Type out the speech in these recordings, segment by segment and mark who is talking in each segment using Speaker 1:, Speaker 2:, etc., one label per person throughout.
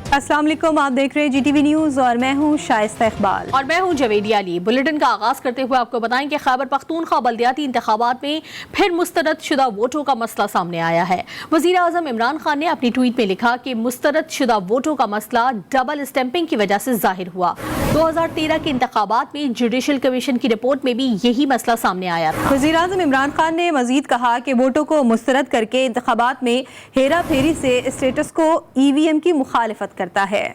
Speaker 1: अस्सलाम वालेकुम, आप देख रहे हैं GTV न्यूज़ और मैं हूं शाइस्ता इकबाल
Speaker 2: और मैं हूं जवेदी अली। बुलेटिन का आगाज करते हुए आपको बताएं कि खैबर पख्तूनख्वा बल्दियाती इंतखाबात में फिर मुस्तरद शुदा वोटों का मसला सामने आया है। वज़ीर आज़म इमरान खान ने अपनी ट्वीट में लिखा कि मुस्तरद शुदा वोटों का मसला डबल स्टैंपिंग की वजह से जाहिर हुआ। 2013 के इंतखाबात में जुडिशल कमीशन की रिपोर्ट में भी यही मसला सामने आया था।
Speaker 1: वज़ीर आज़म इमरान खान ने मजीद कहा कि वोटों को मुस्तरद करके इंतखाबात में हेरा फेरी से स्टेटस को EVM की मुखालिफत करता है।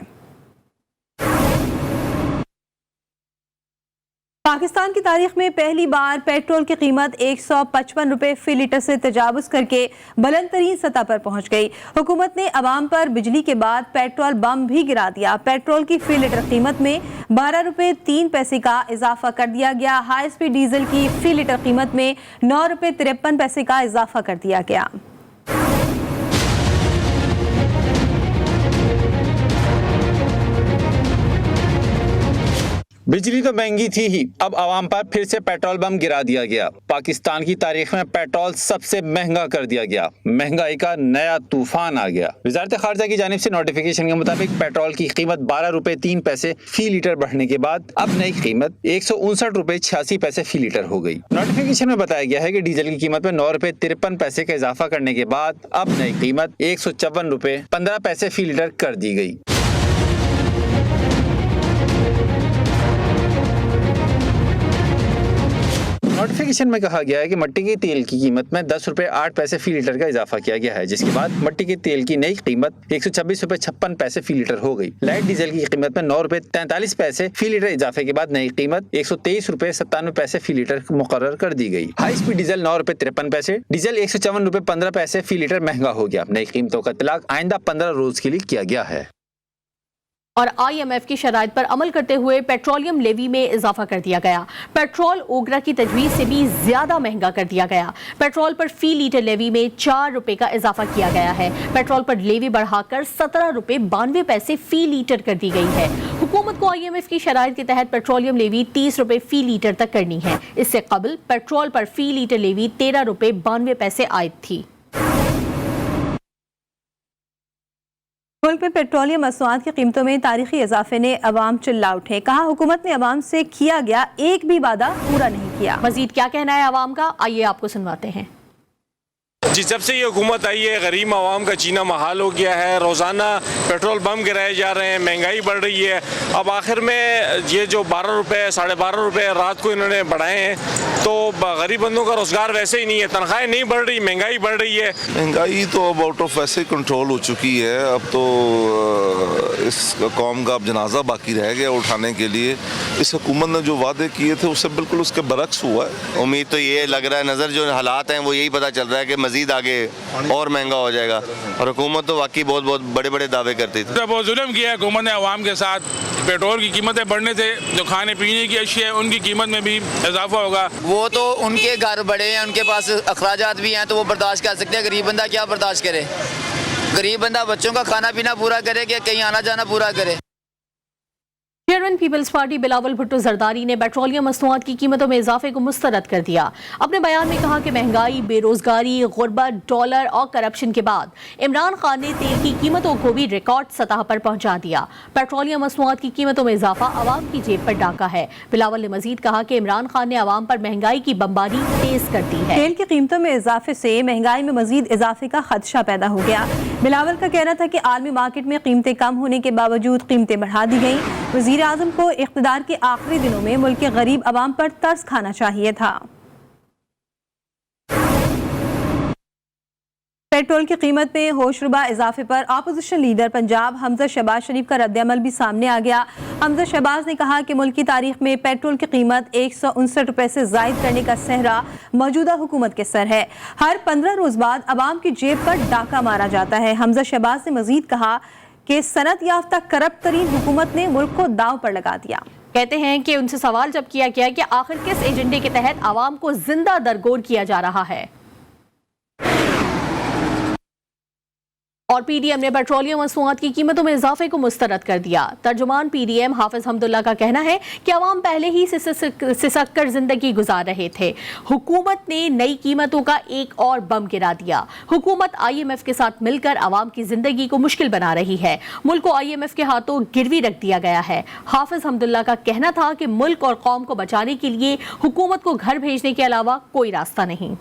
Speaker 1: पाकिस्तान की तारीख में पहली बार पेट्रोल की कीमत 155 रुपए फी लीटर से तजावुज करके बुलंद तरीन सतह पर पहुंच गई। हुकूमत ने अवाम पर बिजली के बाद पेट्रोल बम भी गिरा दिया। पेट्रोल की फी लीटर कीमत में 12 रुपए 3 पैसे का इजाफा कर दिया गया। हाई स्पीड डीजल की फी लीटर कीमत में 9 रुपए 53 पैसे का इजाफा कर दिया गया।
Speaker 3: बिजली तो महंगी थी ही, अब आवाम पर फिर से पेट्रोल बम गिरा दिया गया। पाकिस्तान की तारीख में पेट्रोल सबसे महंगा कर दिया गया। महंगाई का नया तूफान आ गया। वजारत खारजा की जानिब से नोटिफिकेशन के मुताबिक पेट्रोल की कीमत 12 रुपए 3 पैसे फी लीटर बढ़ने के बाद अब नई कीमत 159 रुपए 86 पैसे फी लीटर हो गई। नोटिफिकेशन में बताया गया है कि डीजल की कीमत में 9 रुपए 53 पैसे का इजाफा करने के बाद अब नई कीमत 154 रुपए 15 पैसे फी लीटर कर दी गई। नोटिफिकेशन में कहा गया है कि मट्टी के तेल की कीमत में 10 रुपए 8 पैसे फी लीटर का इजाफा किया गया है, जिसके बाद मट्टी के तेल की नई कीमत 126 रुपए 56 पैसे फी लीटर हो गई। लाइट डीजल की कीमत में 9 रुपए 43 पैसे फी लीटर इजाफे के बाद नई कीमत 123 रुपए 97 पैसे फी लीटर मुकर्रर कर दी गई। हाई स्पीड डीजल 9 रुपए 53 पैसे, डीजल 154 रुपए 15 पैसे फी लीटर महंगा हो गया। नई कीमतों का इतलाक आइंदा 15 रोज के लिए किया गया है।
Speaker 2: और IMF की शराइत पर अमल करते हुए पेट्रोलियम लेवी में इजाफा कर दिया गया। पेट्रोल ओगरा की तजवीज़ से भी ज्यादा महंगा कर दिया गया। पेट्रोल पर फी लीटर लेवी में 4 रुपए का इजाफा किया गया है। पेट्रोल पर लेवी बढ़ाकर 17 रुपए 92 पैसे फी लीटर कर दी गई है। हुकूमत को IMF की शराइत के तहत पेट्रोलियम लेवी 30 रुपए फी लीटर तक करनी है। इससे कबल पेट्रोल पर फी लीटर लेवी 13 रुपए 92 पैसे आयद थी।
Speaker 1: मुल्क में पेट्रोलियम मसनूआत की कीमतों में तारीखी इजाफे ने अवाम चिल्ला उठे। कहा हुकूमत ने अवाम से किया गया एक भी वादा पूरा नहीं किया।
Speaker 2: मजीद क्या कहना है अवाम का, आइए आपको सुनवाते हैं।
Speaker 4: जी, जब से ये हुकूमत आई है गरीब आवाम का जीना महाल हो गया है। रोज़ाना पेट्रोल बम गिराए जा रहे हैं, महंगाई बढ़ रही है। अब आखिर में ये जो 12 रुपए 12.5 रुपए रात को इन्होंने बढ़ाए हैं, तो गरीब बंदों का रोज़गार वैसे ही नहीं है, तनख्वाहें नहीं बढ़ रही, महंगाई बढ़ रही है।
Speaker 5: महंगाई तो अब आउट ऑफ वैसे कंट्रोल हो चुकी है। अब तो इस कौम का अब जनाजा बाकी रह गया उठाने के लिए। इस हुकूमत ने जो वादे किए थे उससे बिल्कुल उसके बरक्स हुआ है।
Speaker 6: उम्मीद तो ये लग रहा है, नज़र जो हालात हैं वो यही पता चल रहा है कि मजीद आगे और महंगा हो जाएगा। और हुकूमत तो वाकई बहुत बहुत बड़े बड़े दावे करती थी।
Speaker 7: बहुत जुल्म किया है हुकूमत ने अवाम के साथ। पेट्रोल की कीमतें बढ़ने से जो खाने पीने की अशिया है उनकी कीमत में भी इजाफा होगा।
Speaker 8: वो तो उनके घर बड़े हैं, उनके पास अखराजात भी हैं, तो वो बर्दाश्त कर सकते हैं। गरीब बंदा क्या बर्दाश्त करे? गरीब बंदा बच्चों का खाना पीना पूरा करे कि कहीं आना जाना पूरा करे?
Speaker 2: चेयरमैन पीपल्स पार्टी बिलावल भुट्टो जरदारी ने पेट्रोलियम मसनूआत की कीमतों में इजाफे को मुस्तरद कर दिया। अपने बयान में कहा कि महंगाई, बेरोजगारी, गुर्बत, डॉलर और करप्शन के बाद इमरान खान ने तेल की कीमतों को भी रिकॉर्ड सतह पर पहुंचा दिया। पेट्रोलियम मसनूआत की कीमतों में इजाफा आवाम की जेब पर डाका है। बिलावल ने मजीद कहा कि इमरान खान ने आवाम पर महंगाई की बमबारी तेज कर दी है।
Speaker 1: तेल की कीमतों में इजाफे से महंगाई में मजीद इजाफे का खदशा पैदा हो गया। बिलावल का कहना था कि आलमी मार्केट में कीमतें कम होने के बावजूद कीमतें बढ़ा दी गई। वज़ीर आज़म को इख्तिदार के आखिरी दिनों में मुल्क के गरीब अवाम पर तरस खाना चाहिए था। पेट्रोल की कीमत में होशरुबा इजाफे पर अपोजिशन लीडर पंजाब हमजा शहबाज शरीफ का रद्द-ए-अमल भी सामने आ गया। हमजा शहबाज ने कहा कि मुल्क की तारीख में पेट्रोल की कीमत 159 रुपए से जायद करने का सहरा मौजूदा हुकूमत के सर है। हर 15 रोज बाद अवाम की जेब पर डाका मारा जाता है। हमजा शहबाज ने मजीद कहा कि सनत याफ्ता करप्ट तरीन हुकूमत ने मुल्क को दांव पर लगा दिया।
Speaker 2: कहते हैं कि उनसे सवाल जब किया गया कि आखिर किस एजेंडे के तहत आवाम को जिंदा दरगोर किया जा रहा है और पीडीएम ने पेट्रोलियम मसनूआत की कीमतों में इजाफे को मुस्तरद कर दिया। तर्जुमान पीडीएम हाफिज हमदुल्ला का कहना है कि अवाम पहले ही सिसक कर जिंदगी गुजार रहे थे। हुकूमत ने नई कीमतों का एक और बम गिरा दिया। हुकूमत IMF के साथ मिलकर अवाम की जिंदगी को मुश्किल बना रही है। मुल्क को IMF के हाथों गिरवी रख दिया गया है। हाफिज हमदुल्ला का कहना था कि मुल्क और कौम को बचाने के लिए हुकूमत को घर भेजने के अलावा कोई रास्ता नहीं।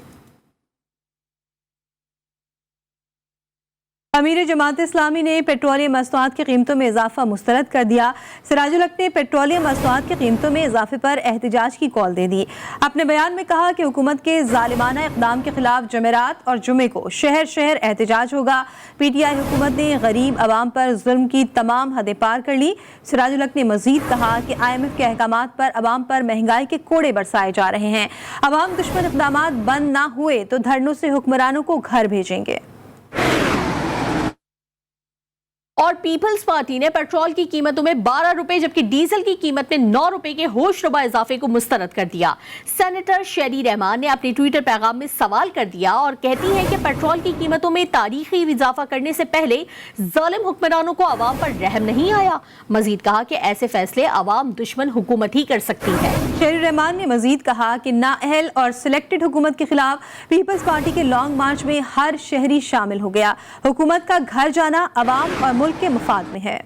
Speaker 1: अमीर जमात इस्लामी ने पेट्रोलियम मसनूआत की कीमतों में इजाफा मुस्तरद कर दिया। सिराजुल हक ने पेट्रोलियम मसनूआत की कीमतों में इजाफे पर एहतजाज की कॉल दे दी। अपने बयान में कहा कि हुकूमत के जालिमाना इक़दाम के खिलाफ जमेरात और जुमे को शहर शहर एहतजाज होगा। PTI हुकूमत ने गरीब अवाम पर जुल्म की तमाम हदें पार कर ली। सिराजुल हक ने मजीद कहा कि IMF के अहकामात पर अवाम पर महंगाई के कोड़े बरसाए जा रहे हैं। अवाम दुश्मन इक़दामात बंद ना हुए तो धरनों से हुक्मरानों को घर भेजेंगे।
Speaker 2: और पीपल्स पार्टी ने पेट्रोल की कीमतों में 12 रुपए जबकि डीजल की कीमत में 9 रुपए के होशरुबा इजाफे को मुस्तरद कर दिया। सेनेटर शेरी रहमान ने अपने ट्विटर पैगाम में सवाल कर दिया और कहती है कि पेट्रोल की कीमतों में तारीखी इजाफा करने से पहले जालिम हुक्मरानों को अवाम पर रहम नहीं आया। मजीद कहा कि ऐसे फैसले अवाम दुश्मन हुकूमत ही कर सकती है।
Speaker 1: शेरी रहमान ने मजीद कहा कि नाअहल और सिलेक्टेड हुकूमत के खिलाफ पीपल्स पार्टी के लॉन्ग मार्च में हर शहरी शामिल हो गया। हुकूमत का घर जाना अवाम और मुल्क के मफाद में है।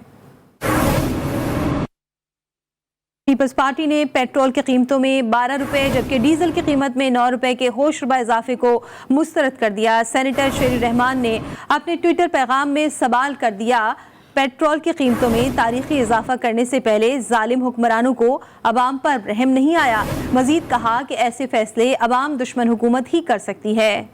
Speaker 1: पीपल्स पार्टी ने पेट्रोल की कीमतों में 12 रुपए जबकि डीजल की कीमत में 9 रुपए के होशरुबा इजाफे को मुस्तरद कर दिया। सेनेटर शेरी रहमान ने अपने ट्विटर पैगाम में सवाल कर दिया, पेट्रोल की कीमतों में तारीखी इजाफा करने से पहले जालिम हुक्मरानों को अवाम पर रहम नहीं आया। मजीद कहा कि ऐसे फैसले अवाम दुश्मन हुकूमत ही कर सकती है।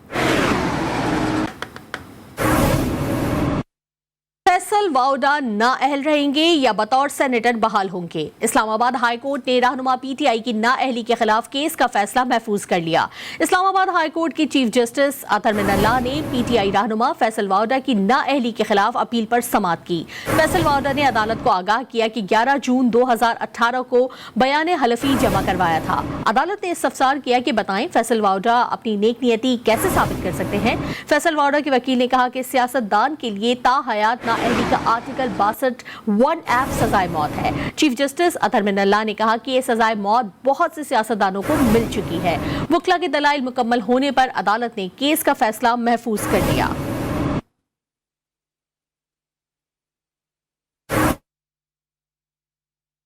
Speaker 2: फैसल वाउडा नाअहल रहेंगे या बतौर सेनेटर बहाल होंगे। इस्लामाबाद हाई कोर्ट ने रहनुमा PTI की नाअहली के खिलाफ केस का फैसला महफूज कर लिया। इस्लामाबाद हाई कोर्ट की चीफ जस्टिस अतर मिनल्लाह ने PTI रहनुमा फैसल वाउडा की नाअहली के खिलाफ अपील पर समाअत की। फैसल वाउडा ने अदालत को आगाह किया कि 11 जून 2018 को बयान हलफी जमा करवाया था। अदालत ने इस्तफसार किया कि बताएं फैसल वाउडा अपनी नेक नियति कैसे साबित कर सकते हैं। फैसल वाउडा के वकील ने कहा कि सियासतदान के लिए ताहयात नाअहली का आर्टिकल 62(1)F सजाए मौत है। चीफ जस्टिस अतर मिनल्लाह ने कहा कि ये सजाए मौत बहुत से सियासतदानों को मिल चुकी है। वकला के दलाइल मुकम्मल होने पर अदालत ने केस का फैसला महफूज कर दिया।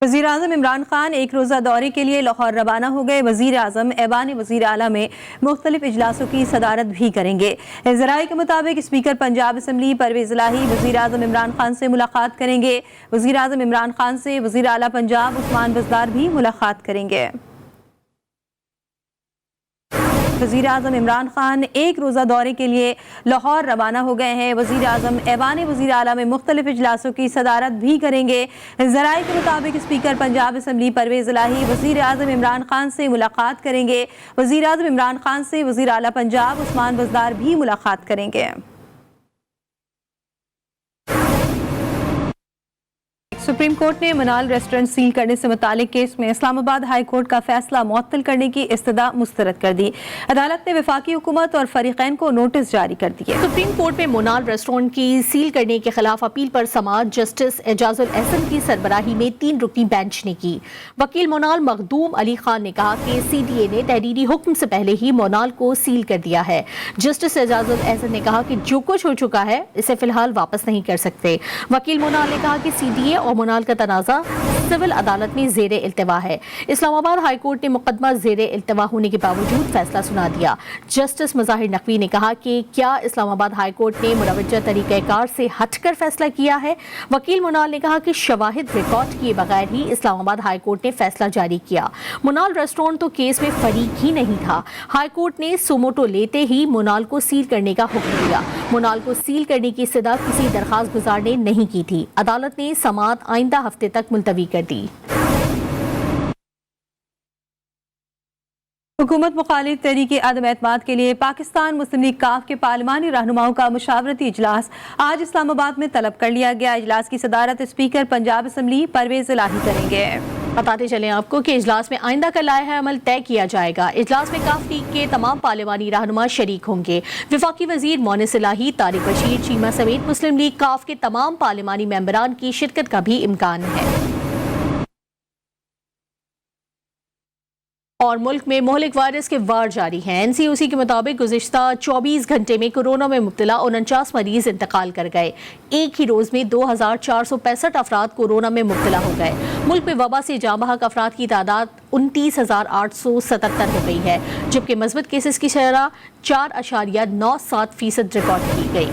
Speaker 1: वज़ीर आज़म इमरान खान एक रोज़ा दौरे के लिए लाहौर रवाना हो गए। वज़ीर आज़म ऐवान वज़ीर आला में मुख्तलिफ इजलासों की सदारत भी करेंगे। ज़राए के मुताबिक स्पीकर पंजाब असम्बली परवेज़ इलाही वज़ीर आज़म इमरान खान से मुलाकात करेंगे। वज़ीर आज़म इमरान खान से वज़ीर आला पंजाब उस्मान बज़दार भी मुलाकात करेंगे। वज़ीर आज़म इमरान खान एक रोज़ा दौरे के लिए लाहौर रवाना हो गए हैं। वज़ीर आज़म ऐवान वज़ीर आला में मुख्तलिफ इजलासों की सदारत भी करेंगे। ज़राए के मुताबिक स्पीकर पंजाब असम्बली परवेज़ इलाही वज़ीर आज़म इमरान खान से मुलाकात करेंगे। वज़ीर आज़म इमरान खान से वज़ीर आला पंजाब उस्मान बज़दार भी मुलाकात करेंगे। सुप्रीम कोर्ट ने मनाल रेस्टोरेंट सील करने से मुतालिक केस में इस्लामाबाद हाई कोर्ट का फैसला मुअत्तल करने की इस्तदा मुस्तरद कर दी। अदालत ने वफाकी हुकूमत और फरीकैन को नोटिस जारी कर दिए।
Speaker 2: सुप्रीम कोर्ट में मनाल रेस्टोरेंट की सील करने के खिलाफ अपील पर समाअत जस्टिस एजाजुल एहसन की सरबराही में 3 रुकनी बेंच ने की। वकील मोनाल मखदूम अली खान ने कहा कि CDA ने तहरीरी हुक्म से पहले ही मोनाल को सील कर दिया है। जस्टिस एजाजुल एहसन ने कहा कि जो कुछ हो चुका है इसे फिलहाल वापस नहीं कर सकते। वकील मोनाल ने कहा कि CDA और मोनाल का तनाज़ा सिविल अदालत में ज़ेरे इल्तिवा है। इस्लामाबाद हाई कोर्ट ने मुकदमा ज़ेरे इल्तिवा होने के बावजूद फैसला सुना दिया। जस्टिस मुज़ाहिर नकवी ने कहा कि क्या इस्लामाबाद हाई कोर्ट ने मुरवज्जा तरीक़ेकार से हटकर फैसला किया है। वकील मुनाल ने कहा कि शवाहिद रिकॉर्ड किए बगैर ही इस्लामाबाद हाई कोर्ट ने फैसला जारी किया। मुनाल रेस्टोरेंट तो केस में फरीक ही नहीं था। हाई कोर्ट ने सुमोटो लेते ही मुनाल को सील करने का हुक्म दिया। मुनाल को सील करने की इस्तदा किसी दरखास्त गुजार ने नहीं की थी। अदालत ने समाअत आइंदा हफ्ते तक मुलतवी कर दी।
Speaker 1: हुकूमत मुखालिफ तहरीक अदम एतमाद के लिए पाकिस्तान मुस्लिम लीग काफ के पार्लिमानी रहनुमाओं का मुशावरती इजलास आज इस्लामाबाद में तलब कर लिया गया। इजलास की सदारत स्पीकर पंजाब असम्बली परवेज़ इलाही करेंगे।
Speaker 2: बताते चलें आपको कि इजलास में आइंदा का लाया अमल तय किया जाएगा। इजलास में काफ लीग के तमाम पार्लिमानी रहनुमा शरीक होंगे। वफाकी वजीर मोनिस इलाही, तारिक बशीर, चीमा समेत मुस्लिम लीग काफ के तमाम पार्लिमानी मेंबरान की शिरकत का भी इम्कान है। और मुल्क में मोहलिक वायरस के वार जारी हैं। NCOC के मुताबिक गुज़िश्ता 24 घंटे में कोरोना में मुब्तला 49 मरीज इंतकाल कर गए। एक ही रोज़ में 2465 अफराद कोरोना में मुब्तला हो गए। मुल्क में वबा से जाँ बहक अफराद की तादाद 29,877 हो गई है, जबकि मस्बत केसेस की शरह 4.97% रिकॉर्ड की गई।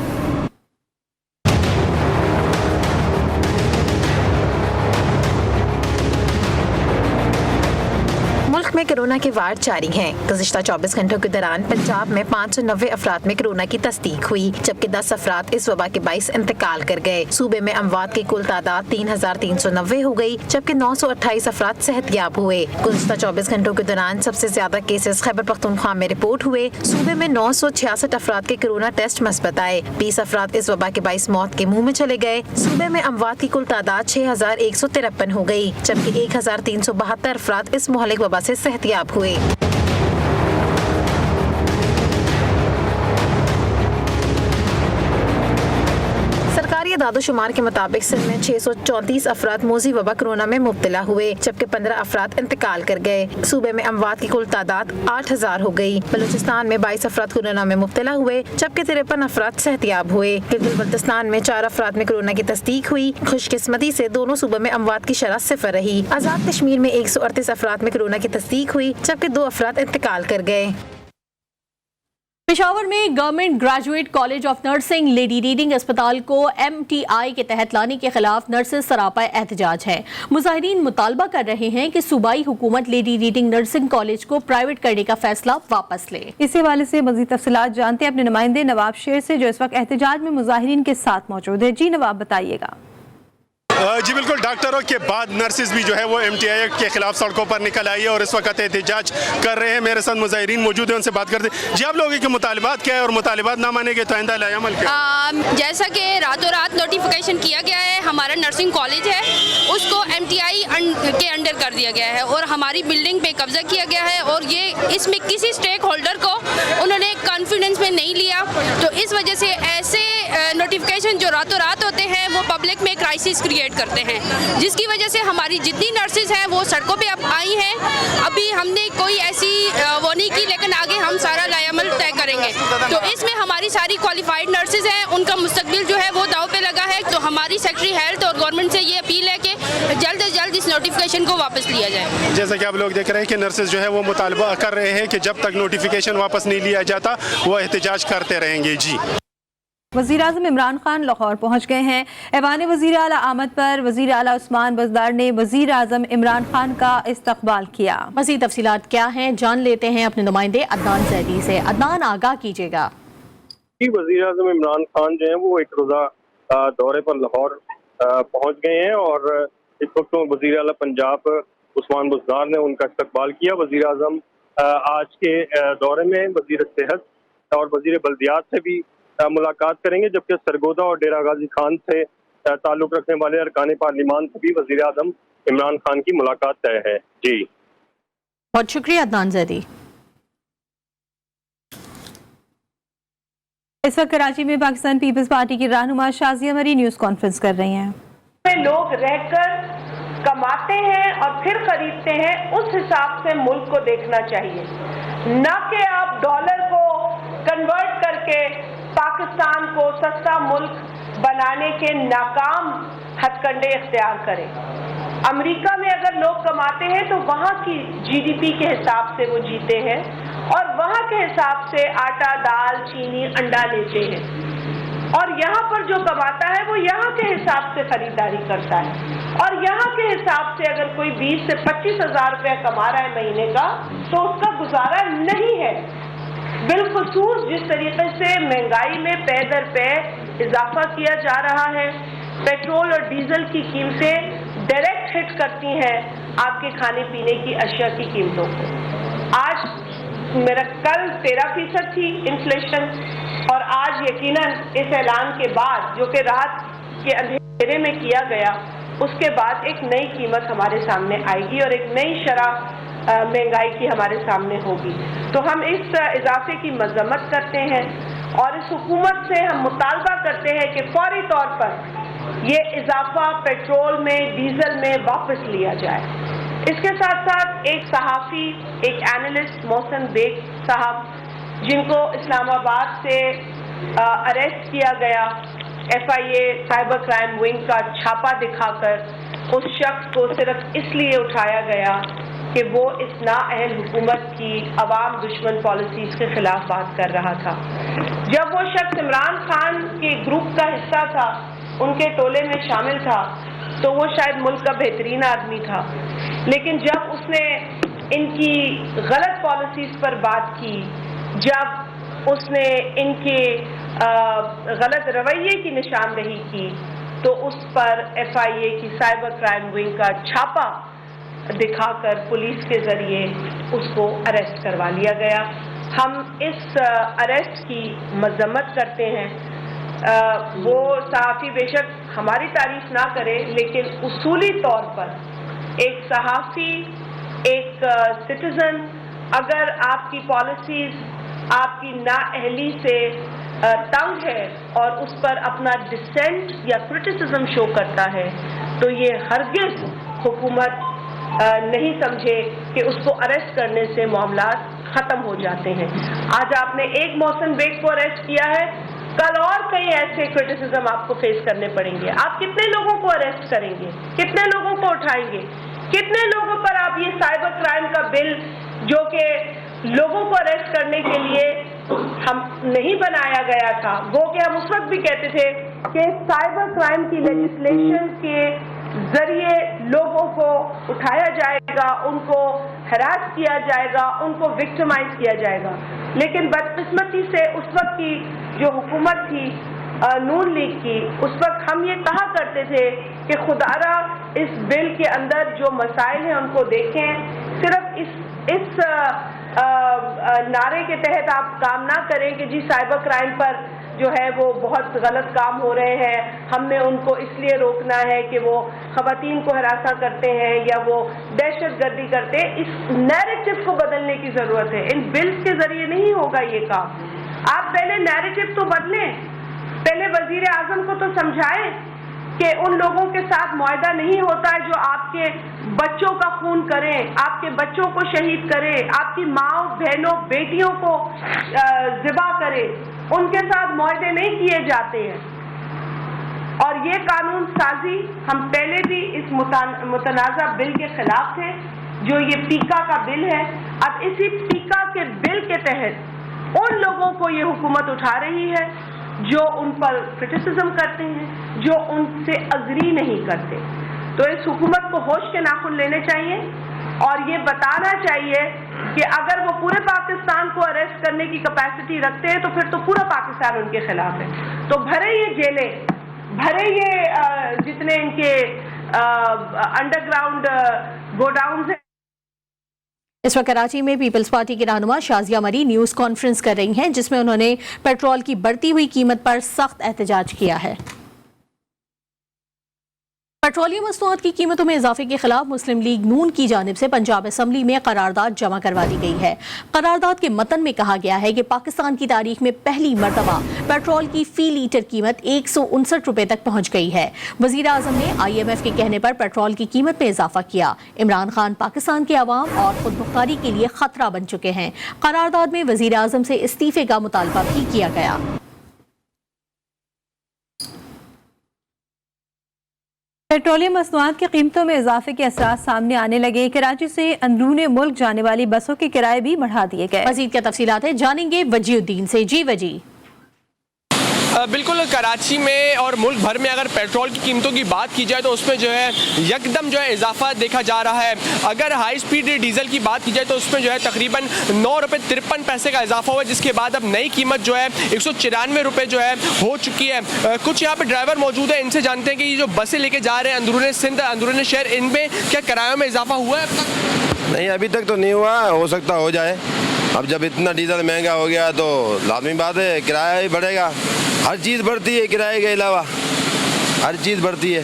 Speaker 9: मुल्क में कोरोना के वार जारी हैं। गुज़िश्ता 24 घंटों के दौरान पंजाब में 590 अफराद में कोरोना की तस्दीक हुई, जबकि 10 अफराद इस वबा के बाइस इंतकाल कर गए। सूबे में अमवात की कुल तादाद 3,390 हो गई, जबकि 928 अफराद सेहतयाब हुए। गुज़िश्ता 24 घंटों के दौरान सबसे ज्यादा केसेस खैबर पख्तूनख्वा में रिपोर्ट हुए। सूबे में 966 अफराद के कोरोना टेस्ट मस्बत आए। 20 अफराद इस वबा के बाइस मौत के मुंह में चले गए। सूबे में अमवात की कुल तादाद 6,153 हो गई, जबकि 1,372 अफराद इस मोहलिक वबा से सेहतयाब हुए। सरकारी अदाद-ओ-शुमार के मुताबिक सिंध में 634 अफराद मोज़ी वबा कोरोना में मुब्तला हुए, जबकि 15 अफराद इंतकाल कर गए। सूबे में अमवात की कुल तादाद 8,000 हो गई। बलूचिस्तान में 22 अफराद कोरोना में मुब्तला हुए, जबकि 53 अफराद सेहतयाब हुए। गिलगित-बल्तिस्तान में 4 अफराद में कोरोना की तस्दीक हुई। खुशकिस्मती से दोनों सूबों में अमवात की शरह 0 रही। आजाद कश्मीर में 138 अफराद में कोरोना की तस्दीक हुई, जबकि 2 अफराद इंतकाल कर गए।
Speaker 2: पेशावर में government graduate college of nursing lady reading अस्पताल को MTI के तहत लाने के खिलाफ नर्सेज सरापा एहतजाज है। मुजाहिरीन मुतालबा कर रहे हैं कि सूबाई हुकूमत लेडी रीडिंग नर्सिंग कॉलेज को प्राइवेट करने का फैसला वापस ले।
Speaker 1: इस हवाले से मजीद तफसीलात जानते हैं अपने नुमाइंदे नवाब शेर से, जो इस वक्त एहतजाज में मुजाहिरीन के साथ मौजूद है। जी नवाब, बताइएगा।
Speaker 10: जी बिल्कुल, डॉक्टरों के बाद नर्सेज भी जो है वो MTI के खिलाफ सड़कों पर निकल आई है और इस वक्त एहतजाज कर रहे हैं। मेरे साथ मुजाहिरीन मौजूद हैं, उनसे बात करते हैं। जी, आप लोगों के मुतालबात क्या है और मुतालबात ना मानेंगे तो आइंदा लाए अमल क्या?
Speaker 11: जैसा कि रातों रात नोटिफिकेशन किया गया है, हमारा नर्सिंग कॉलेज है उसको MTI के अंडर कर दिया गया है और हमारी बिल्डिंग पे कब्जा किया गया है और ये इसमें किसी स्टेक होल्डर को उन्होंने कॉन्फिडेंस में नहीं लिया। तो इस वजह से ऐसे नोटिफिकेशन जो रातों रात होते हैं वो पब्लिक में क्राइसिस क्रिएट करते हैं, जिसकी वजह से हमारी जितनी नर्सेज हैं वो सड़कों पे अब आई हैं। अभी हमने कोई ऐसी वो नहीं की, लेकिन आगे हम सारा लायामल तय करेंगे। तो इसमें हमारी सारी क्वालिफाइड नर्सेज हैं, उनका मुस्तकबिल जो है वो दाव पे लगा है। तो हमारी सेक्रेटरी हेल्थ और गवर्नमेंट से ये अपील है कि जल्द से जल्द इस नोटिफिकेशन को वापस लिया जाए।
Speaker 10: जैसा कि आप लोग देख रहे हैं कि नर्सेज जो है वो मुतालबा कर रहे हैं कि जब तक नोटिफिकेशन वापस नहीं लिया जाता वो एहतजाज करते रहेंगे। जी,
Speaker 1: वज़ीर आज़म इमरान खान लाहौर पहुँच गए हैं। ऐवान वज़ीर आला आमद पर वज़ीर आला उस्मान बज़दार ने वज़ीर आज़म इमरान खान का इस्तकबाल किया।
Speaker 2: मज़ीद तफसीलात क्या हैं जान लेते हैं अपने नुमाइंदे अदनान जैदी से। अदनान, आगाह कीजिएगा।
Speaker 12: वज़ीर आज़म इमरान खान जो है वो एक रोज़ा दौरे पर लाहौर पहुँच गए हैं और इस वक्त वज़ीर आला पंजाब उस्मान बज़दार ने उनका इस्तकबाल किया। वज़ीर आज़म आज के दौरे में वज़ीर सेहत और वज़ीर बल्दियात से भी मुलाकात करेंगे, जबकि सरगोदा और डेरा गाजी खान से ताल्लुक रखने वाले अरकान पार्लिमान से भी वज़ीर आज़म इमरान खान की मुलाकात तय है। जी,
Speaker 2: बहुत शुक्रिया अदनान जैदी।
Speaker 1: इस वक्त कराची में पाकिस्तान पीपल्स पार्टी की रहनुमा शाजिया मरी न्यूज़ कॉन्फ्रेंस कर रही हैं।
Speaker 13: लोग रहकर कमाते हैं और फिर खरीदते हैं, उस हिसाब से मुल्क को देखना चाहिए, न कि आप डॉलर को कन्वर्ट करके पाकिस्तान को सस्ता मुल्क बनाने के नाकाम हथकंडे इख्तियार करें। अमेरिका में अगर लोग कमाते हैं तो वहाँ की GDP के हिसाब से वो जीते हैं और वहाँ के हिसाब से आटा, दाल, चीनी, अंडा लेते हैं, और यहाँ पर जो कमाता है वो यहाँ के हिसाब से खरीदारी करता है। और यहाँ के हिसाब से अगर कोई 20 से 25 हज़ार रुपया कमा रहा है महीने का तो उसका गुजारा नहीं है। बिलखुसूस जिस तरीके से महंगाई में पै दर पै इजाफा किया जा रहा है, पेट्रोल और डीजल की कीमतें डायरेक्ट हिट करती हैं आपके खाने पीने की अशिया की कीमतों को। आज मेरा कल 13% थी इन्फ्लेशन और आज यकीनन इस ऐलान के बाद जो कि रात के अंधेरे में किया गया उसके बाद एक नई कीमत हमारे सामने आएगी और एक नई शरह महंगाई की हमारे सामने होगी। तो हम इस इजाफे की मजम्मत करते हैं और इस हुकूमत से हम मुतालबा करते हैं कि फौरी तौर पर ये इजाफा पेट्रोल में, डीजल में वापस लिया जाए। इसके साथ साथ एक सहाफ़ी, एक एनालिस्ट मोहसिन बेग साहब, जिनको इस्लामाबाद से अरेस्ट किया गया FIA साइबर क्राइम विंग का छापा दिखाकर, उस शख्स को सिर्फ इसलिए उठाया गया कि वो इस नाअहल हुकूमत की अवाम दुश्मन पॉलिसीज़ के खिलाफ बात कर रहा था। जब वो शख्स इमरान खान के ग्रुप का हिस्सा था, उनके टोले में शामिल था, तो वो शायद मुल्क का बेहतरीन आदमी था, लेकिन जब उसने इनकी गलत पॉलिसीज़ पर बात की, जब उसने इनके गलत रवैये की निशानदही की, तो उस पर FIA की साइबर क्राइम विंग का छापा दिखाकर पुलिस के ज़रिए उसको अरेस्ट करवा लिया गया। हम इस अरेस्ट की मजम्मत करते हैं। वो सहाफ़ी बेशक हमारी तारीफ ना करे, लेकिन उसूली तौर पर एक सहाफ़ी, एक सिटीज़न, अगर आपकी पॉलिसीज़ आपकी नाअहली से तंग है और उस पर अपना डिसेंट या क्रिटिसिज्म शो करता है, तो ये हरगिज़ हुकूमत नहीं समझे कि उसको अरेस्ट करने से मामलात ख़त्म हो जाते हैं। आज आपने एक मोहसिन बेग को अरेस्ट किया है, कल और कई ऐसे क्रिटिसिज्म आपको फेस करने पड़ेंगे। आप कितने लोगों को अरेस्ट करेंगे, कितने लोगों को उठाएंगे, कितने लोगों पर आप ये साइबर क्राइम का बिल, जो कि लोगों को अरेस्ट करने के लिए हम नहीं बनाया गया था, गो कि हम उस वक्त भी कहते थे कि साइबर क्राइम की लेजिस्लेशन के जरिए लोगों को उठाया जाएगा, उनको हरास किया जाएगा, उनको विक्टिमाइज किया जाएगा। लेकिन बदकिस्मती से उस वक्त की जो हुकूमत थी नून लीग की, उस वक्त हम ये कहा करते थे कि खुदारा इस बिल के अंदर जो मसाइल हैं उनको देखें, सिर्फ इस नारे के तहत आप काम ना करें कि जी साइबर क्राइम पर जो है वो बहुत गलत काम हो रहे हैं, हमने उनको इसलिए रोकना है कि वो ख़वातीन को हरासा करते हैं या वो दहशत गर्दी करते हैं। इस नैरेटिव को बदलने की ज़रूरत है। इन बिल्स के ज़रिए नहीं होगा ये काम। आप पहले नैरेटिव तो बदलें, पहले वज़ीर आज़म को तो समझाएं कि उन लोगों के साथ मुआहदा नहीं होता है जो आपके बच्चों का खून करें, आपके बच्चों को शहीद करें, आपकी माँओं, बहनों, बेटियों को ज़िबा करें, उनके साथ मुआहदे नहीं किए जाते हैं। और ये कानून साजी हम पहले भी इस मुतनाज़ा बिल के खिलाफ थे, जो ये पीका का बिल है। अब इसी पीका के बिल के तहत उन लोगों को ये हुकूमत उठा रही है जो उन पर क्रिटिसिज्म करते हैं, जो उनसे अग्री नहीं करते। तो इस हुकूमत को होश के नाखून लेने चाहिए और ये बताना चाहिए कि अगर वो पूरे पाकिस्तान को अरेस्ट करने की कैपेसिटी रखते हैं तो फिर तो पूरा पाकिस्तान उनके खिलाफ है। तो भरे ये जेलें, भरे ये जितने इनके अंडरग्राउंड गोडाउन्स हैं।
Speaker 2: इस वक्त कराची में पीपल्स पार्टी की रहनुमा शाजिया मरी न्यूज़ कॉन्फ्रेंस कर रही हैं, जिसमें उन्होंने पेट्रोल की बढ़ती हुई कीमत पर सख्त एहतजाज किया है। पेट्रोलियम मसनूआत की कीमतों में इजाफे के खिलाफ मुस्लिम लीग नून की जानिब से पंजाब असम्बली में करारदाद जमा करवा दी गई है। करारदाद के मतन में कहा गया है कि पाकिस्तान की तारीख में पहली मरतबा पेट्रोल की फी लीटर कीमत 159 रुपए तक पहुंच गई है। वजीर आजम ने IMF के कहने पर पेट्रोल की कीमत में इजाफा किया। इमरान खान पाकिस्तान के अवाम और खुद मुख्तारी के लिए खतरा बन चुके हैं। करारदाद में वजीर आजम से इस्तीफे का मुतालबा भी किया गया।
Speaker 1: पेट्रोलियम मसनूआत की कीमतों में इजाफे के असरात सामने आने लगे। कराची से अंदरूनी मुल्क जाने वाली बसों के किराए भी बढ़ा दिए गए।
Speaker 2: मजीद क्या तफसीलात है जानेंगे वजीउद्दीन से। जी वजी।
Speaker 14: बिल्कुल, कराची में और मुल्क भर में अगर पेट्रोल की कीमतों की बात की जाए तो उसमें जो है यकदम जो है इजाफा देखा जा रहा है। अगर हाई स्पीड डीजल की बात की जाए तो उसमें जो है तकरीबन 9 रुपये 53 पैसे का इजाफा हुआ, जिसके बाद अब नई कीमत जो है 194 रुपये जो है हो चुकी है। कुछ यहाँ पे ड्राइवर मौजूद है, इनसे जानते हैं कि ये जो बसें लेके जा रहे हैं अंदरूनी सिंध, अंदरूनी शहर, इनमें क्या किरायों में इजाफा हुआ है अब तक?
Speaker 15: नहीं, अभी तक तो नहीं हुआ, हो सकता हो जाए। अब जब इतना डीजल महंगा हो गया तो लाजमी बात है किराया ही बढ़ेगा। हर चीज़ बढ़ती है, किराए के अलावा हर चीज़ बढ़ती है।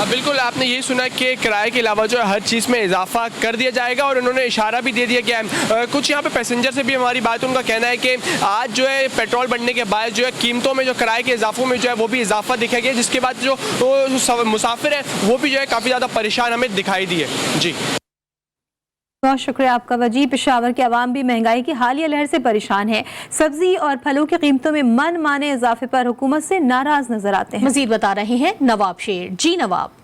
Speaker 14: बिल्कुल आपने यही सुना कि किराए के अलावा जो है हर चीज़ में इजाफा कर दिया जाएगा और उन्होंने इशारा भी दे दिया गया है। कुछ यहाँ पे पैसेंजर से भी हमारी बात, उनका कहना है कि आज जो है पेट्रोल बढ़ने के बाद जो है कीमतों में जो किराए के इजाफों में जो है वो भी इजाफा दिखा गया, जिसके बाद जो मुसाफिर हैं वो भी जो है काफ़ी ज़्यादा परेशान हमें दिखाई दिए। जी
Speaker 1: बहुत शुक्रिया आपका वजी। पेशावर के अवाम भी महंगाई की हालिया लहर से परेशान है। सब्जी और फलों की कीमतों में मन माने इजाफे पर हुकूमत से नाराज नजर आते हैं।
Speaker 2: मजीद बता रहे हैं नवाब शेर। जी नवाब।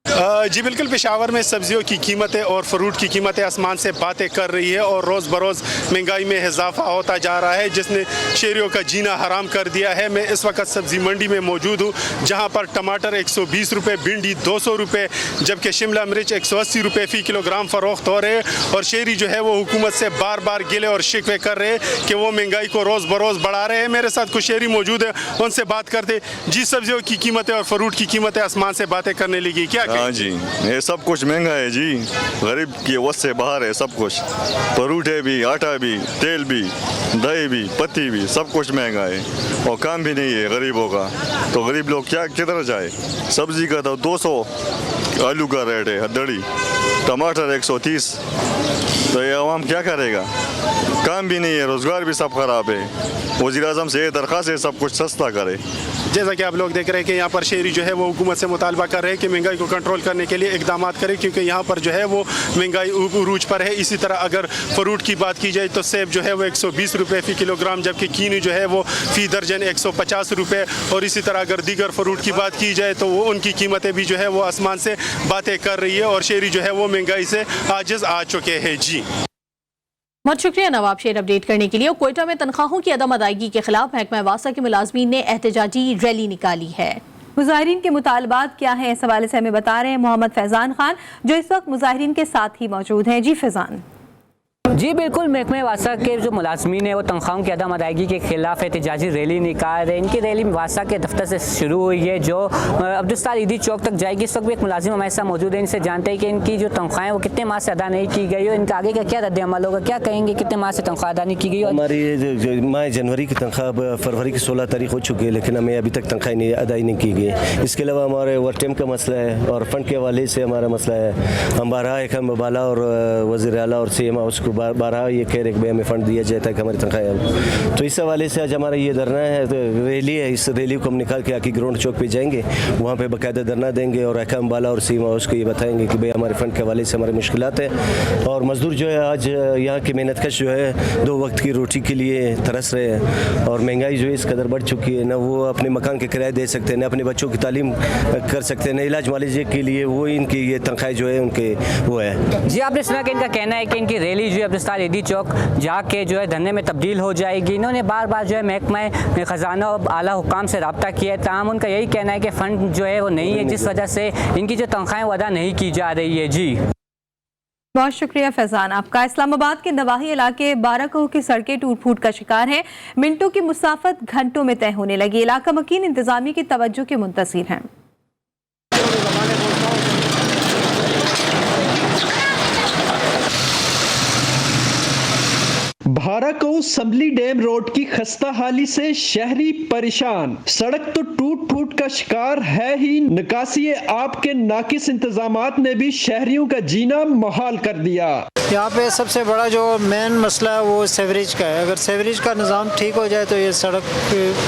Speaker 10: जी बिल्कुल, पेशावर में सब्जियों की कीमतें और फ्रूट की कीमतें आसमान से बातें कर रही है और रोज़ बरोज़ महंगाई में इजाफा होता जा रहा है, जिसने शहरियों का जीना हराम कर दिया है। मैं इस वक्त सब्ज़ी मंडी में मौजूद हूँ, जहाँ पर टमाटर 120 रुपये, भिंडी 200 रुपये, जबकि शिमला मिर्च 180 रुपये फ़ी किलोग्राम फ़रोख्त हो रहे हैं। और शहरी जो है वो हुकूमत से बार बार गिले और शिकवे कर रहे हैं कि वो महंगाई को रोज़ बरोज़ बढ़ा रहे हैं। मेरे साथ कुछ शहरी मौजूद है, उनसे बात करते। जी, सब्जियों की कीमतें और फ्रूट की कीमतें आसमान से बातें करने लगी, क्या?
Speaker 16: हाँ जी, ये सब कुछ महंगा है जी, गरीब की वस से बाहर है सब कुछ। परूठे भी, आटा भी, तेल भी, दही भी, पत्ती भी, सब कुछ महंगा है और काम भी नहीं है गरीबों का। तो गरीब लोग क्या किधर जाए? सब्जी का तो 200 आलू का रेट है, हदड़ी, टमाटर 130, तो ये आवाम क्या करेगा? काम भी नहीं है, रोज़गार भी सब खराब है। वज़ीर-ए-आज़म से ये दरख्वास्त है सब कुछ सस्ता करे।
Speaker 10: जैसा कि आप लोग देख रहे हैं कि यहाँ पर शहरी जो है वो हुकूमत से मुतालबा कर रहे हैं कि महंगाई को कंट्रोल करने के लिए इकदाम करें, क्योंकि यहाँ पर जो है वो महंगाई उरूज पर है। इसी तरह अगर फ्रूट की बात की जाए तो सेब जो है वो 120 रुपये फ़ी किलोग्राम, जबकि कीनू जो है वो फ़ी दर्जन 150 रुपये। और इसी तरह अगर दीगर फ्रूट की बात की जाए तो वो उनकी कीमतें भी जो है वो आसमान से बातें कर रही है और शहरी जो है वो महंगाई से आजिज़ आ चुके हैं। जी
Speaker 2: बहुत शुक्रिया नवाब शेर अपडेट करने के लिए। और कोयटा में तनख्वाहों की अदम अदायगी के खिलाफ महकमा वासा के मुलाजमीन ने एहतजाजी रैली निकाली है।
Speaker 1: मुजाहिरीन के मुतालबात क्या हैं, इस हवाले से हमें बता रहे हैं मोहम्मद फैजान खान, जो इस वक्त मुजाहिरीन के साथ ही मौजूद हैं। जी फैजान।
Speaker 17: जी बिल्कुल, महकमे वासा के जो मुलाजमीन है वो तनख्वाहों की अदम अदायगी के खिलाफ एहतजाजी रैली निकाल रहे हैं। इनकी रैली वासा के दफ्तर से शुरू हुई है, जो अब्दुस्तार ईदी चौक तक जाएगी। इस वक्त भी एक मुलाजिम हमारे साथ मौजूद है, इनसे जानते हैं कि इनकी जो तनख्वाहें वो कितने माह से अदा नहीं की गई और इनका आगे का क्या रद्द अमल होगा, क्या कहेंगे, कितने माह से तनख्वाह अदा नहीं की गई?
Speaker 18: हमारी माह जनवरी की तनख्वाह फरवरी की 16 तारीख हो चुकी है, लेकिन हमें अभी तक तनख्वाह नहीं अदाई नहीं की गई। इसके अलावा हमारे ओवर टाइम का मसला है और फंड के हवाले से हमारा मसला है। हम बारहा एक बाला और वज़ीर आला और CM उसको बारहा ये कह रहे कि भाई हमें फ़ंड दिया जाए ताकि हमारी तनख्वाह। तो इस हवाले से आज हमारा ये धरना है, तो रैली है। इस रैली को हम निकाल के आके ग्राउंड चौक पे जाएंगे, वहाँ पे बाकायदा धरना देंगे और अहकाम बाला और CM उसको ये बताएंगे कि भाई हमारे फ़ंड के हवाले से हमारी मुश्किलात है। और मज़दूर जो है आज यहाँ के मेहनतकश जो है 2 वक्त की रोटी के लिए तरस रहे हैं और महंगाई जो है इस कदर बढ़ चुकी है, ना वो अपने मकान के किराए दे सकते हैं, ना अपने बच्चों की तालीम कर सकते हैं, ना इलाज मालिजे के लिए वो इनकी ये तनख्वाह जो है उनके वो है।
Speaker 17: जी आपने सुना कि इनका कहना है कि इनकी रैली जो है अब्दुस्तार ईदी चौक जाके जो है धरने में तब्दील हो जाएगी। इन्होंने बार बार जो है महकमा ख़जाना और आला हुकाम से रब्ता किया है, ताहम उनका यही कहना है कि फ़ंड जो है वो नहीं है, जिस वजह से इनकी जो तनख्वाहें वो अदा नहीं की जा रही है। जी
Speaker 1: बहुत शुक्रिया फैजान आपका। इस्लामाबाद के नवाही इलाके बाराकोह की सड़कें टूट फूट का शिकार हैं। मिनटों की मुसाफत घंटों में तय होने लगी। इलाका मकीन इंतजामिया की तवज्जो के मुंतज़िर हैं।
Speaker 19: बाराकोह संभली डैम रोड की खस्ता हाली से शहरी परेशान। सड़क तो टूट फूट का शिकार है ही, निकासी आपके नाकिस इंतजामात ने भी शहरियों का जीना मुहाल कर दिया।
Speaker 20: यहाँ पे सबसे बड़ा जो मेन मसला है वो सीवरेज का है। अगर सीवरेज का निज़ाम ठीक हो जाए तो ये सड़क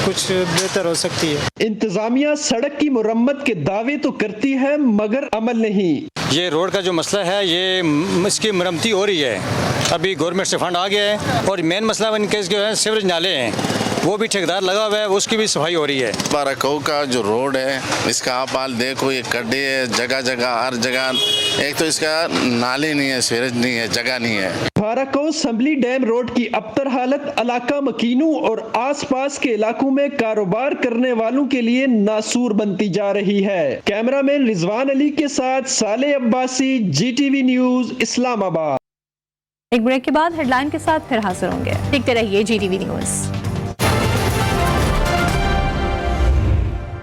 Speaker 20: कुछ बेहतर हो सकती है।
Speaker 19: इंतजामिया सड़क की मुरम्मत के दावे तो करती है मगर अमल नहीं।
Speaker 21: ये रोड का जो मसला है ये इसकी मरम्मती हो रही है, अभी गवर्नमेंट से फंड आ गया है और मेन मसला इनके जो है सीवरेज नाले हैं वो भी ठेकेदार लगा हुआ है, उसकी भी सफाई हो रही है।
Speaker 22: बाराकोह का जो रोड है इसका आप हाल देखो, ये गड्ढे है जगह जगह, हर जगह। एक तो इसका नाले नहीं है, सीवरेज नहीं है, जगह नहीं है।
Speaker 19: बाराकोह संभली डैम रोड की अबतर हालत इलाका मकीनों और आसपास के इलाकों में कारोबार करने वालों के लिए नासूर बनती जा रही है। कैमरामैन रिजवान अली के साथ साले अब्बासी, GTV न्यूज, इस्लामाबाद।
Speaker 1: एक ब्रेक के बाद हेडलाइन के साथ फिर हाजिर होंगे।
Speaker 2: देखते रहिए GTV न्यूज।